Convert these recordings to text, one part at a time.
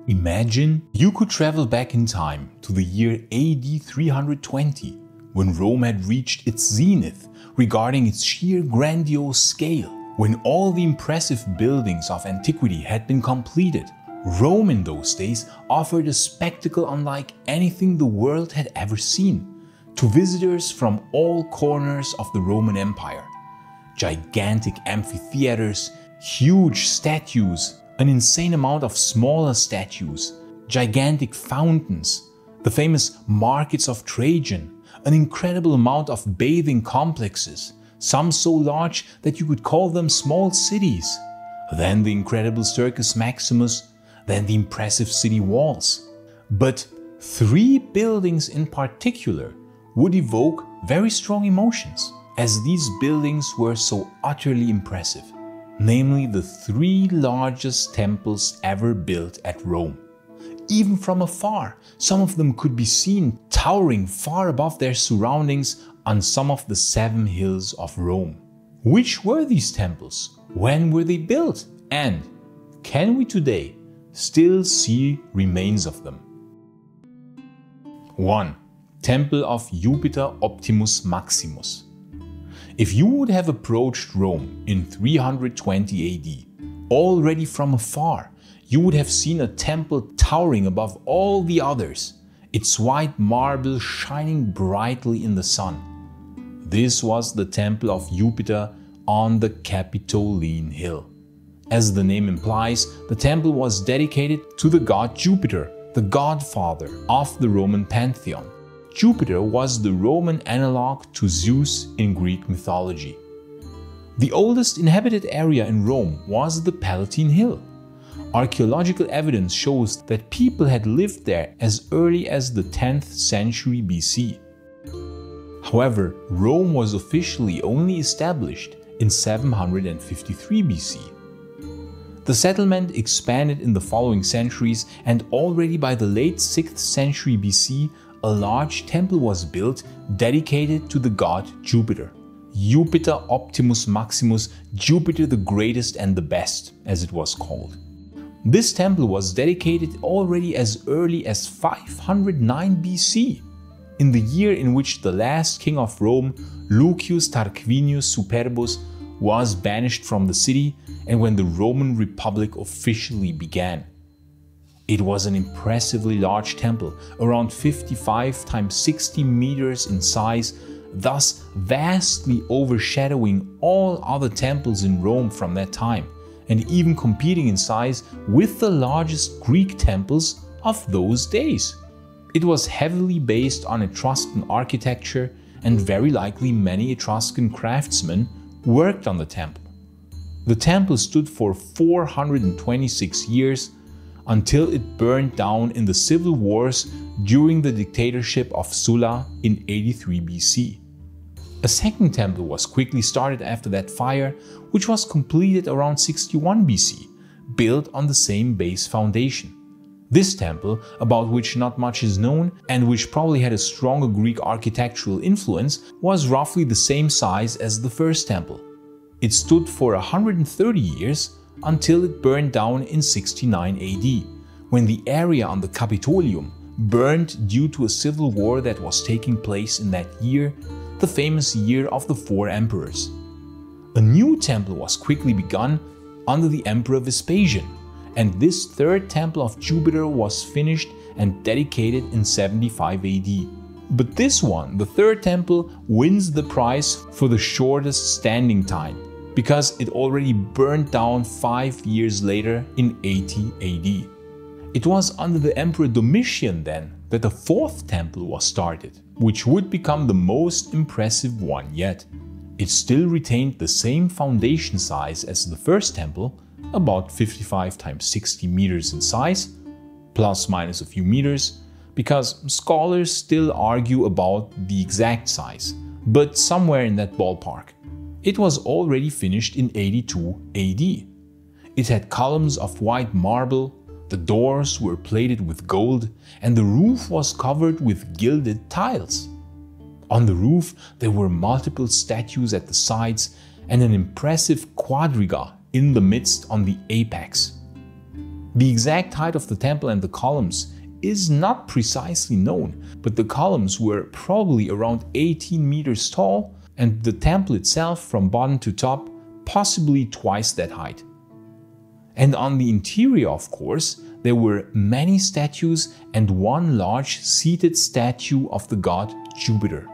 Imagine you could travel back in time to the year AD 320, when Rome had reached its zenith regarding its sheer grandiose scale. When all the impressive buildings of antiquity had been completed, Rome in those days offered a spectacle unlike anything the world had ever seen to visitors from all corners of the Roman Empire. Gigantic amphitheaters, huge statues, an insane amount of smaller statues, gigantic fountains, the famous markets of Trajan, an incredible amount of bathing complexes, some so large that you could call them small cities, then the incredible Circus Maximus, then the impressive city walls. But three buildings in particular would evoke very strong emotions, as these buildings were so utterly impressive. Namely, the three largest temples ever built at Rome. Even from afar, some of them could be seen towering far above their surroundings on some of the 7 hills of Rome. Which were these temples? When were they built? And can we today still see remains of them? 1. Temple of Jupiter Optimus Maximus. If you would have approached Rome in 320 AD, already from afar, you would have seen a temple towering above all the others, its white marble shining brightly in the sun. This was the Temple of Jupiter on the Capitoline Hill. As the name implies, the temple was dedicated to the god Jupiter, the godfather of the Roman pantheon. Jupiter was the Roman analog to Zeus in Greek mythology. The oldest inhabited area in Rome was the Palatine Hill. Archaeological evidence shows that people had lived there as early as the 10th century BC. However, Rome was officially only established in 753 BC. The settlement expanded in the following centuries, and already by the late 6th century BC, a large temple was built dedicated to the god Jupiter. Jupiter Optimus Maximus, Jupiter the Greatest and the Best, as it was called. This temple was dedicated already as early as 509 BC, in the year in which the last king of Rome, Lucius Tarquinius Superbus, was banished from the city and when the Roman Republic officially began. It was an impressively large temple, around 55 times 60 meters in size, thus vastly overshadowing all other temples in Rome from that time, and even competing in size with the largest Greek temples of those days. It was heavily based on Etruscan architecture, and very likely many Etruscan craftsmen worked on the temple. The temple stood for 426 years, until it burned down in the civil wars during the dictatorship of Sulla in 83 BC. A second temple was quickly started after that fire, which was completed around 61 BC, built on the same base foundation. This temple, about which not much is known and which probably had a stronger Greek architectural influence, was roughly the same size as the first temple. It stood for 130 years until it burned down in 69 AD, when the area on the Capitolium burned due to a civil war that was taking place in that year, the famous year of the 4 emperors. A new temple was quickly begun under the Emperor Vespasian, and this third temple of Jupiter was finished and dedicated in 75 AD. But this one, the third temple, wins the prize for the shortest standing time, because it already burned down 5 years later in 80 AD. It was under the Emperor Domitian then that the fourth temple was started, which would become the most impressive one yet. It still retained the same foundation size as the first temple, about 55 times 60 meters in size, plus minus a few meters, because scholars still argue about the exact size, but somewhere in that ballpark. It was already finished in 82 AD. It had columns of white marble, the doors were plated with gold, and the roof was covered with gilded tiles. On the roof there were multiple statues at the sides and an impressive quadriga in the midst on the apex. The exact height of the temple and the columns is not precisely known, but the columns were probably around 18 meters tall and the temple itself from bottom to top possibly twice that height. And on the interior, of course, there were many statues and one large seated statue of the god Jupiter.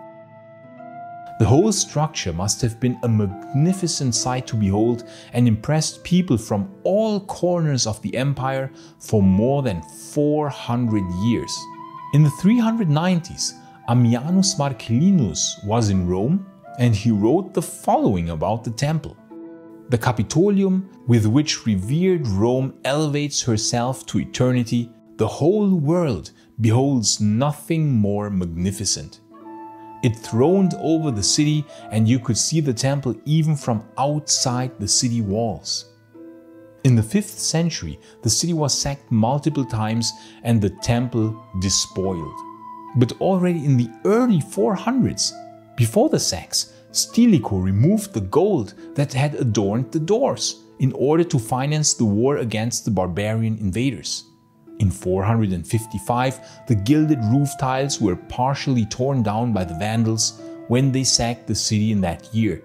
The whole structure must have been a magnificent sight to behold and impressed people from all corners of the empire for more than 400 years. In the 390s, Ammianus Marcellinus was in Rome and he wrote the following about the temple. The Capitolium, with which revered Rome elevates herself to eternity, the whole world beholds nothing more magnificent. It throned over the city and you could see the temple even from outside the city walls. In the 5th century, the city was sacked multiple times and the temple despoiled. But already in the early 400s, before the sacks, Stilicho removed the gold that had adorned the doors in order to finance the war against the barbarian invaders. In 455, the gilded roof tiles were partially torn down by the Vandals when they sacked the city in that year.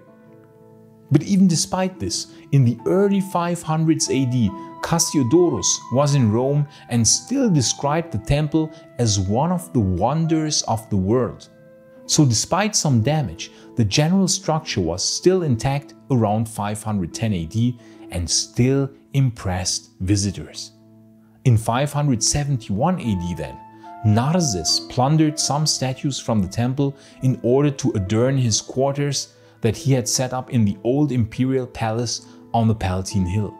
But even despite this, in the early 500s AD, Cassiodorus was in Rome and still described the temple as one of the wonders of the world. So despite some damage, the general structure was still intact around 510 AD and still impressed visitors. In 571 AD then, Narses plundered some statues from the temple in order to adorn his quarters that he had set up in the old imperial palace on the Palatine Hill.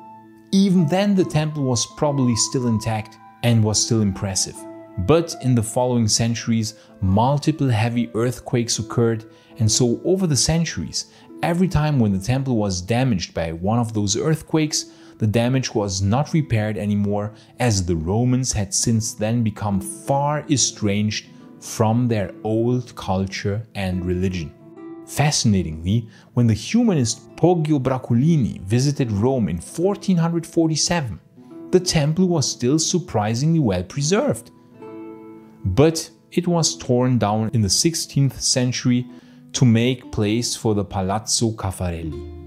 Even then the temple was probably still intact and was still impressive. But in the following centuries, multiple heavy earthquakes occurred, and so over the centuries, every time when the temple was damaged by one of those earthquakes, the damage was not repaired anymore, as the Romans had since then become far estranged from their old culture and religion. Fascinatingly, when the humanist Poggio Bracolini visited Rome in 1447, the temple was still surprisingly well preserved. But it was torn down in the 16th century to make place for the Palazzo Caffarelli.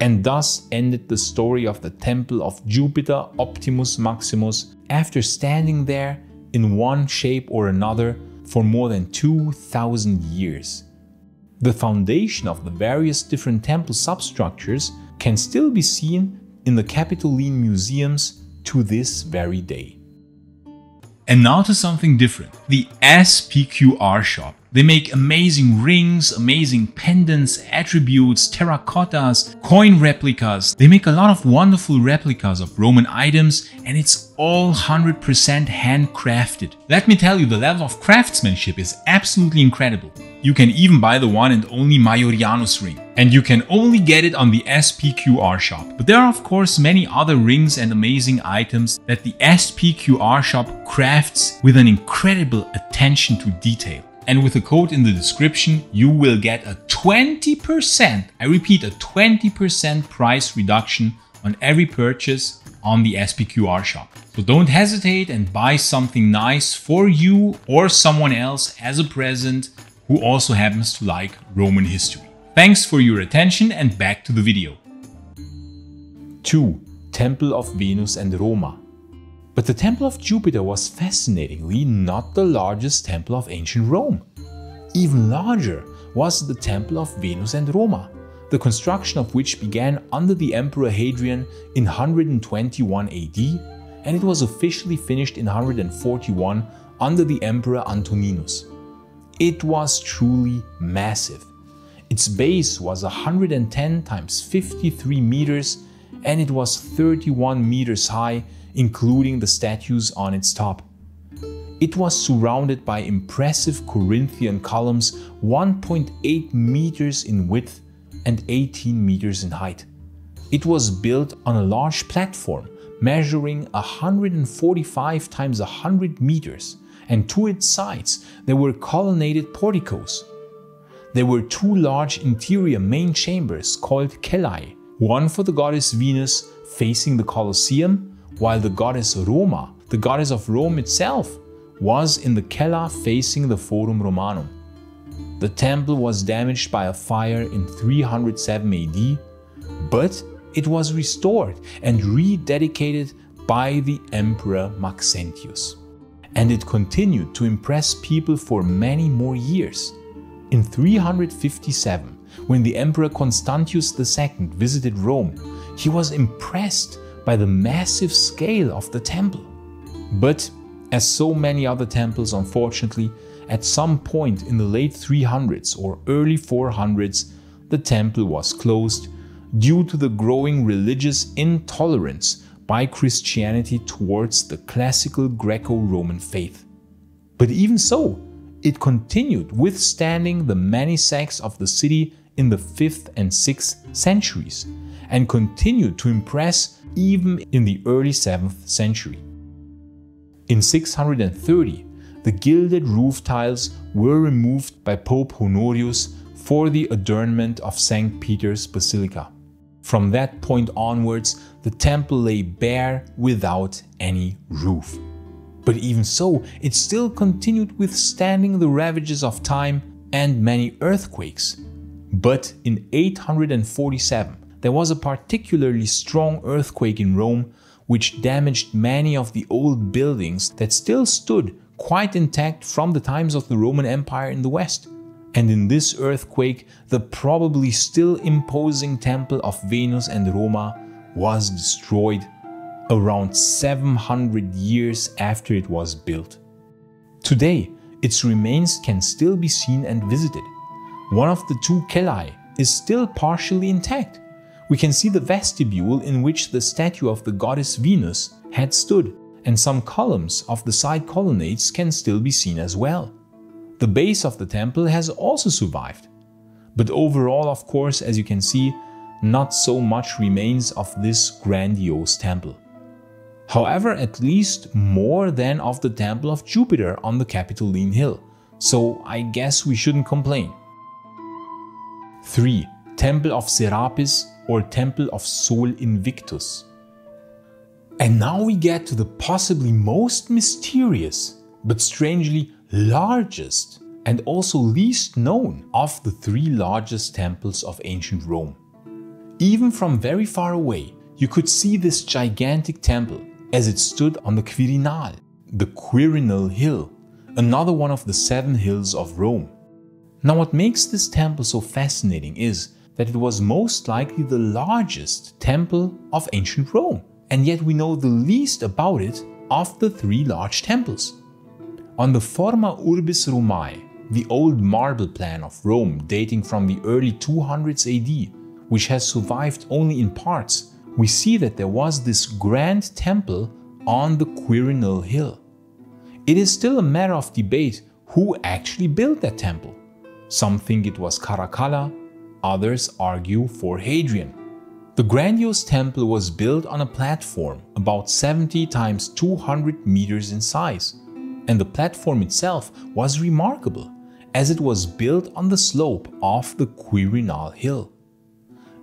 And thus ended the story of the temple of Jupiter Optimus Maximus after standing there in one shape or another for more than 2,000 years. The foundation of the various different temple substructures can still be seen in the Capitoline museums to this very day. And now to something different, the SPQR Shop. They make amazing rings, amazing pendants, attributes, terracottas, coin replicas. They make a lot of wonderful replicas of Roman items and it's all 100% handcrafted. Let me tell you, the level of craftsmanship is absolutely incredible. You can even buy the one and only Maiorianus ring. And you can only get it on the SPQR Shop. But there are of course many other rings and amazing items that the SPQR Shop crafts with an incredible attention to detail. And with a code in the description, you will get a 20%, I repeat, a 20% price reduction on every purchase on the SPQR Shop. So don't hesitate and buy something nice for you or someone else as a present who also happens to like Roman history. Thanks for your attention and back to the video. 2. Temple of Venus and Roma. But the Temple of Jupiter was fascinatingly not the largest temple of ancient Rome. Even larger was the Temple of Venus and Roma, the construction of which began under the Emperor Hadrian in 121 AD, and it was officially finished in 141 under the Emperor Antoninus. It was truly massive. Its base was 110 times 53 meters and it was 31 meters high, including the statues on its top. It was surrounded by impressive Corinthian columns 1.8 meters in width and 18 meters in height. It was built on a large platform measuring 145 times 100 meters, and to its sides there were colonnaded porticos. There were two large interior main chambers called cellae, one for the goddess Venus facing the Colosseum, while the goddess Roma, the goddess of Rome itself, was in the cella facing the Forum Romanum. The temple was damaged by a fire in 307 AD, but it was restored and rededicated by the Emperor Maxentius. And it continued to impress people for many more years. In 357, when the Emperor Constantius II visited Rome, he was impressed by the massive scale of the temple. But as so many other temples, unfortunately, at some point in the late 300s or early 400s, the temple was closed due to the growing religious intolerance by Christianity towards the classical Greco-Roman faith. But even so, it continued withstanding the many sects of the city in the 5th and 6th centuries, and continued to impress even in the early 7th century. In 630, the gilded roof tiles were removed by Pope Honorius for the adornment of St. Peter's Basilica. From that point onwards, the temple lay bare without any roof. But even so, it still continued withstanding the ravages of time and many earthquakes. But in 847, there was a particularly strong earthquake in Rome which damaged many of the old buildings that still stood quite intact from the times of the Roman Empire in the West. And in this earthquake, the probably still imposing temple of Venus and Roma was destroyed around 700 years after it was built. Today, its remains can still be seen and visited. One of the two cellae is still partially intact. We can see the vestibule in which the statue of the goddess Venus had stood, and some columns of the side colonnades can still be seen as well. The base of the temple has also survived. But overall, of course, as you can see, not so much remains of this grandiose temple. However, at least more than of the temple of Jupiter on the Capitoline Hill, so I guess we shouldn't complain. 3. Temple of Serapis or Temple of Sol Invictus. And now we get to the possibly most mysterious, but strangely largest and also least known of the three largest temples of ancient Rome. Even from very far away, you could see this gigantic temple as it stood on the Quirinal, the Quirinal Hill, another one of the 7 hills of Rome. Now what makes this temple so fascinating is that it was most likely the largest temple of ancient Rome, and yet we know the least about it of the 3 large temples. On the Forma Urbis Romae, the old marble plan of Rome dating from the early 200s AD, which has survived only in parts, we see that there was this grand temple on the Quirinal Hill. It is still a matter of debate who actually built that temple. Some think it was Caracalla, others argue for Hadrian. The grandiose temple was built on a platform about 70 times 200 meters in size, and the platform itself was remarkable as it was built on the slope of the Quirinal Hill,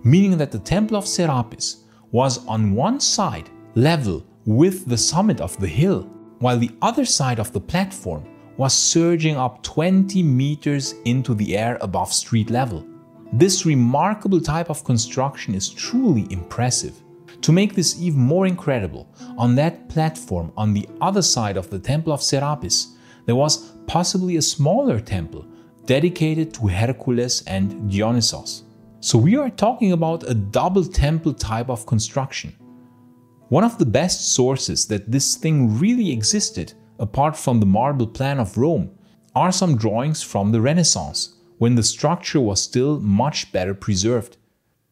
meaning that the Temple of Serapis was on one side level with the summit of the hill, while the other side of the platform was surging up 20 meters into the air above street level. This remarkable type of construction is truly impressive. To make this even more incredible, on that platform on the other side of the Temple of Serapis, there was possibly a smaller temple dedicated to Hercules and Dionysos. So we are talking about a double temple type of construction. One of the best sources that this thing really existed, apart from the marble plan of Rome, are some drawings from the Renaissance, when the structure was still much better preserved.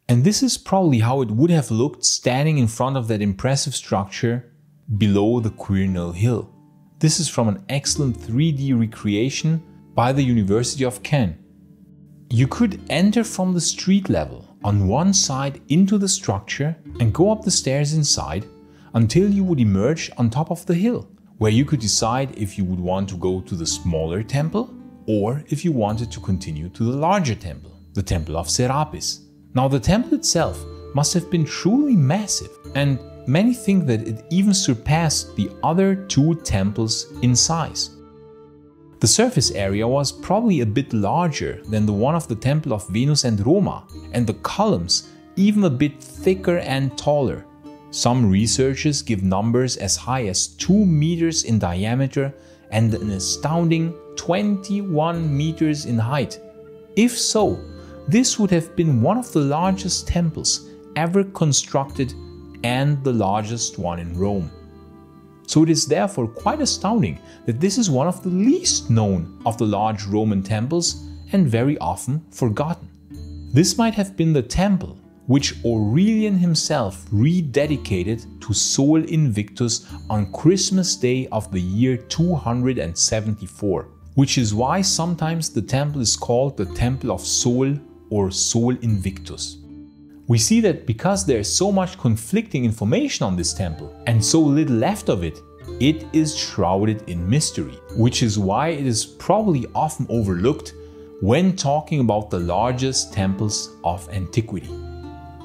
And this is probably how it would have looked standing in front of that impressive structure below the Quirinal Hill. This is from an excellent 3D recreation by the University of Caen. You could enter from the street level on one side into the structure and go up the stairs inside until you would emerge on top of the hill, where you could decide if you would want to go to the smaller temple or if you wanted to continue to the larger temple, the Temple of Serapis. Now the temple itself must have been truly massive, and many think that it even surpassed the other two temples in size. The surface area was probably a bit larger than the one of the Temple of Venus and Roma, and the columns even a bit thicker and taller. Some researchers give numbers as high as 2 meters in diameter and an astounding 21 meters in height. If so, this would have been one of the largest temples ever constructed and the largest one in Rome. So it is therefore quite astounding that this is one of the least known of the large Roman temples and very often forgotten. This might have been the temple which Aurelian himself rededicated to Sol Invictus on Christmas Day of the year 274, which is why sometimes the temple is called the Temple of Sol or Sol Invictus. We see that because there is so much conflicting information on this temple and so little left of it, it is shrouded in mystery, which is why it is probably often overlooked when talking about the largest temples of antiquity.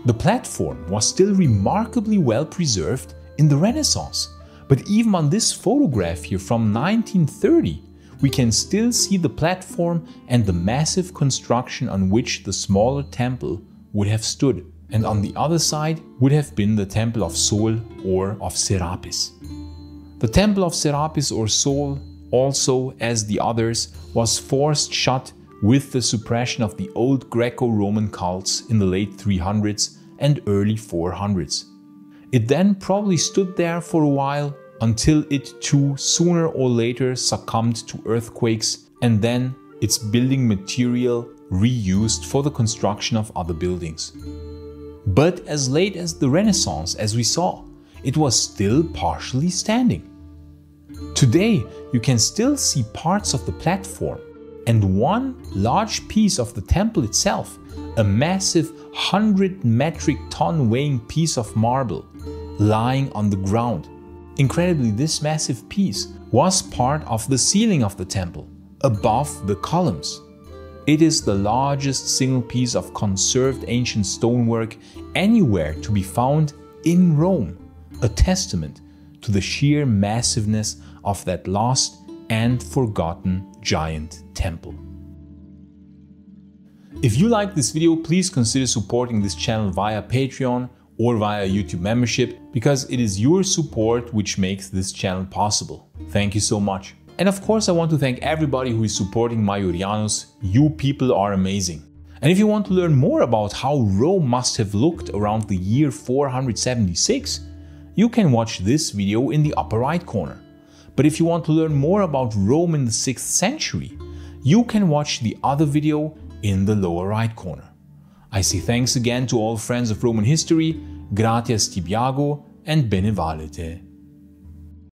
The platform was still remarkably well preserved in the Renaissance, but even on this photograph here from 1930, we can still see the platform and the massive construction on which the smaller temple would have stood, and on the other side would have been the Temple of Sol or of Serapis. The Temple of Serapis or Sol, also as the others, was forced shut with the suppression of the old Greco-Roman cults in the late 300s and early 400s. It then probably stood there for a while until it too sooner or later succumbed to earthquakes and then its building material reused for the construction of other buildings. But as late as the Renaissance, as we saw, it was still partially standing. Today you can still see parts of the platform and one large piece of the temple itself, a massive 100 metric ton weighing piece of marble, lying on the ground. Incredibly, this massive piece was part of the ceiling of the temple, above the columns. It is the largest single piece of conserved ancient stonework anywhere to be found in Rome, a testament to the sheer massiveness of that lost and forgotten giant temple. If you like this video, please consider supporting this channel via Patreon or via YouTube membership, because it is your support which makes this channel possible. Thank you so much. And of course, I want to thank everybody who is supporting Maiorianus. You people are amazing. And if you want to learn more about how Rome must have looked around the year 476, you can watch this video in the upper right corner. But if you want to learn more about Rome in the 6th century, you can watch the other video in the lower right corner. I say thanks again to all friends of Roman history, gratias tibiago and bene valete.